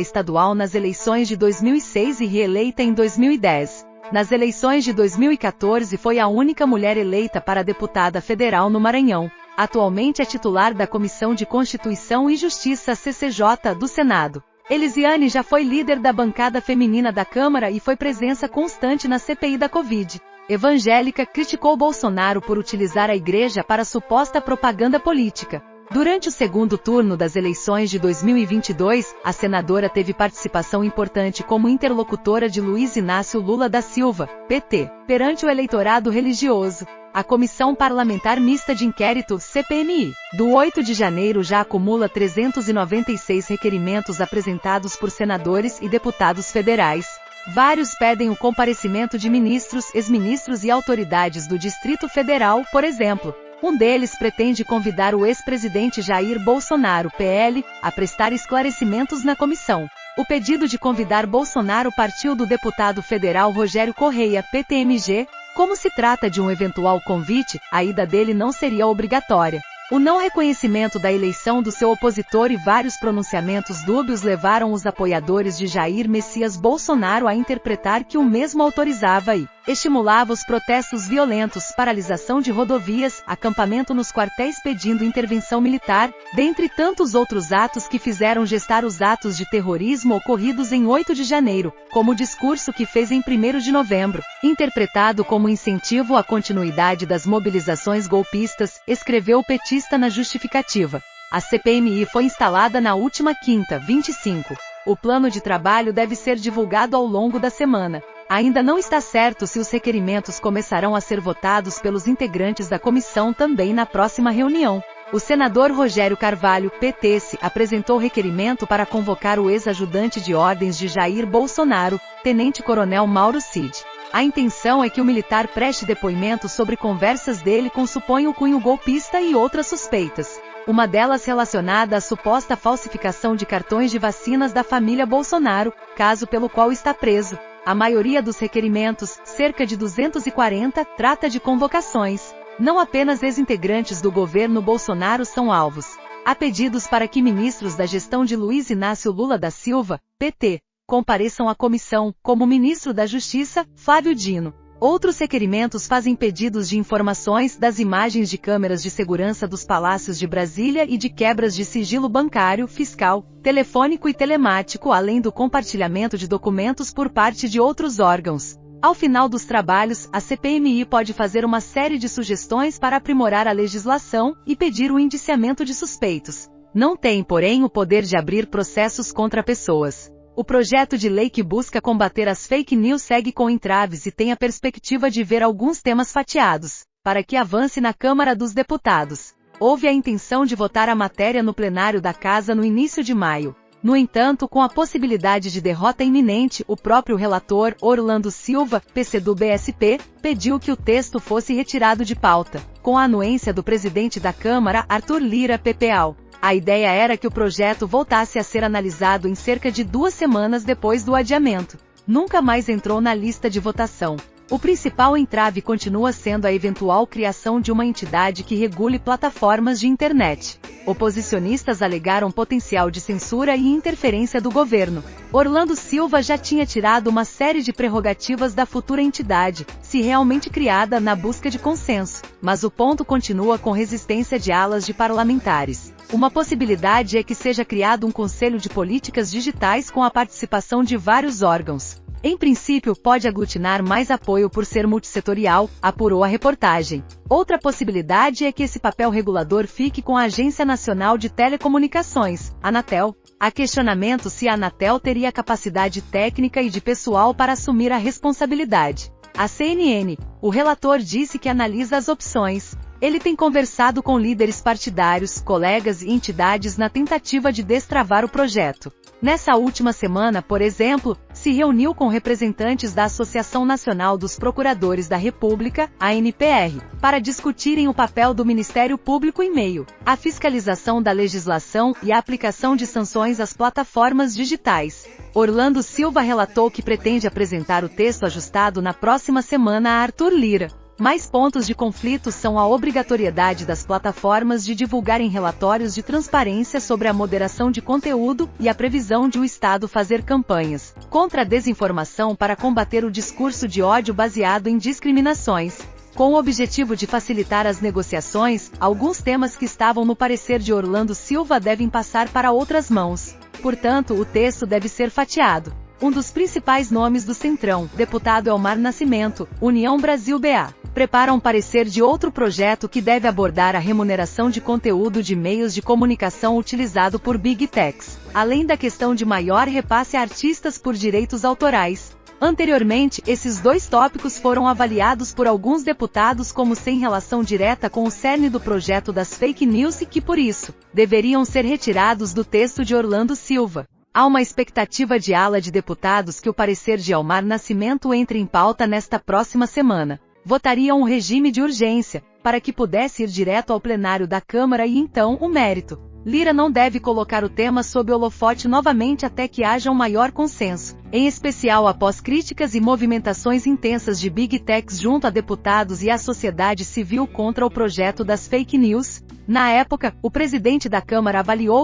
estadual nas eleições de 2006 e reeleita em 2010. Nas eleições de 2014 foi a única mulher eleita para deputada federal no Maranhão. Atualmente é titular da Comissão de Constituição e Justiça CCJ do Senado. Elisiane já foi líder da bancada feminina da Câmara e foi presença constante na CPI da Covid. Evangélica, criticou Bolsonaro por utilizar a igreja para suposta propaganda política. Durante o segundo turno das eleições de 2022, a senadora teve participação importante como interlocutora de Luiz Inácio Lula da Silva, PT, perante o eleitorado religioso. A Comissão Parlamentar Mista de Inquérito, CPMI, do 8 de janeiro já acumula 396 requerimentos apresentados por senadores e deputados federais. Vários pedem o comparecimento de ministros, ex-ministros e autoridades do Distrito Federal, por exemplo. Um deles pretende convidar o ex-presidente Jair Bolsonaro, PL, a prestar esclarecimentos na comissão. O pedido de convidar Bolsonaro partiu do deputado federal Rogério Correia, PTMG. Como se trata de um eventual convite, a ida dele não seria obrigatória. O não reconhecimento da eleição do seu opositor e vários pronunciamentos dúbios levaram os apoiadores de Jair Messias Bolsonaro a interpretar que o mesmo autorizava e estimulava os protestos violentos, paralisação de rodovias, acampamento nos quartéis pedindo intervenção militar, dentre tantos outros atos que fizeram gestar os atos de terrorismo ocorridos em 8 de janeiro, como o discurso que fez em 1º de novembro, interpretado como incentivo à continuidade das mobilizações golpistas, escreveu o petista na justificativa. A CPMI foi instalada na última quinta, 25. O plano de trabalho deve ser divulgado ao longo da semana. Ainda não está certo se os requerimentos começarão a ser votados pelos integrantes da comissão também na próxima reunião. O senador Rogério Carvalho, PT, apresentou requerimento para convocar o ex-ajudante de ordens de Jair Bolsonaro, tenente-coronel Mauro Cid. A intenção é que o militar preste depoimento sobre conversas dele com suponho cunho golpista e outras suspeitas. Uma delas relacionada à suposta falsificação de cartões de vacinas da família Bolsonaro, caso pelo qual está preso. A maioria dos requerimentos, cerca de 240, trata de convocações. Não apenas ex-integrantes do governo Bolsonaro são alvos. Há pedidos para que ministros da gestão de Luiz Inácio Lula da Silva, PT, compareçam à comissão, como o ministro da Justiça, Flávio Dino. Outros requerimentos fazem pedidos de informações das imagens de câmeras de segurança dos palácios de Brasília e de quebras de sigilo bancário, fiscal, telefônico e telemático, além do compartilhamento de documentos por parte de outros órgãos. Ao final dos trabalhos, a CPMI pode fazer uma série de sugestões para aprimorar a legislação e pedir o indiciamento de suspeitos. Não tem, porém, o poder de abrir processos contra pessoas. O projeto de lei que busca combater as fake news segue com entraves e tem a perspectiva de ver alguns temas fatiados, para que avance na Câmara dos Deputados. Houve a intenção de votar a matéria no plenário da Casa no início de maio. No entanto, com a possibilidade de derrota iminente, o próprio relator, Orlando Silva, PCdoBSP, pediu que o texto fosse retirado de pauta, com a anuência do presidente da Câmara, Arthur Lira, PPAL. A ideia era que o projeto voltasse a ser analisado em cerca de 2 semanas depois do adiamento. Nunca mais entrou na lista de votação. O principal entrave continua sendo a eventual criação de uma entidade que regule plataformas de internet. Oposicionistas alegaram potencial de censura e interferência do governo. Orlando Silva já tinha tirado uma série de prerrogativas da futura entidade, se realmente criada, na busca de consenso. Mas o ponto continua com resistência de alas de parlamentares. Uma possibilidade é que seja criado um Conselho de Políticas Digitais com a participação de vários órgãos. Em princípio, pode aglutinar mais apoio por ser multissetorial, apurou a reportagem. Outra possibilidade é que esse papel regulador fique com a Agência Nacional de Telecomunicações, Anatel. Há questionamento se a Anatel teria capacidade técnica e de pessoal para assumir a responsabilidade. A CNN, o relator disse que analisa as opções. Ele tem conversado com líderes partidários, colegas e entidades na tentativa de destravar o projeto. Nessa última semana, por exemplo, se reuniu com representantes da Associação Nacional dos Procuradores da República, ANPR, para discutirem o papel do Ministério Público em meio à fiscalização da legislação e a aplicação de sanções às plataformas digitais. Orlando Silva relatou que pretende apresentar o texto ajustado na próxima semana a Arthur Lira. Mais pontos de conflito são a obrigatoriedade das plataformas de divulgarem relatórios de transparência sobre a moderação de conteúdo e a previsão de o Estado fazer campanhas contra a desinformação para combater o discurso de ódio baseado em discriminações. Com o objetivo de facilitar as negociações, alguns temas que estavam no parecer de Orlando Silva devem passar para outras mãos. Portanto, o texto deve ser fatiado. Um dos principais nomes do Centrão, deputado Elmar Nascimento, União Brasil BA, prepara um parecer de outro projeto que deve abordar a remuneração de conteúdo de meios de comunicação utilizado por Big Techs, além da questão de maior repasse a artistas por direitos autorais. Anteriormente, esses dois tópicos foram avaliados por alguns deputados como sem relação direta com o cerne do projeto das fake news e que, por isso, deveriam ser retirados do texto de Orlando Silva. Há uma expectativa de ala de deputados que o parecer de Elmar Nascimento entre em pauta nesta próxima semana. Votariam um regime de urgência, para que pudesse ir direto ao plenário da Câmara e então o mérito. Lira não deve colocar o tema sob holofote novamente até que haja um maior consenso, em especial após críticas e movimentações intensas de Big Techs junto a deputados e a sociedade civil contra o projeto das fake news. Na época, o presidente da Câmara avaliou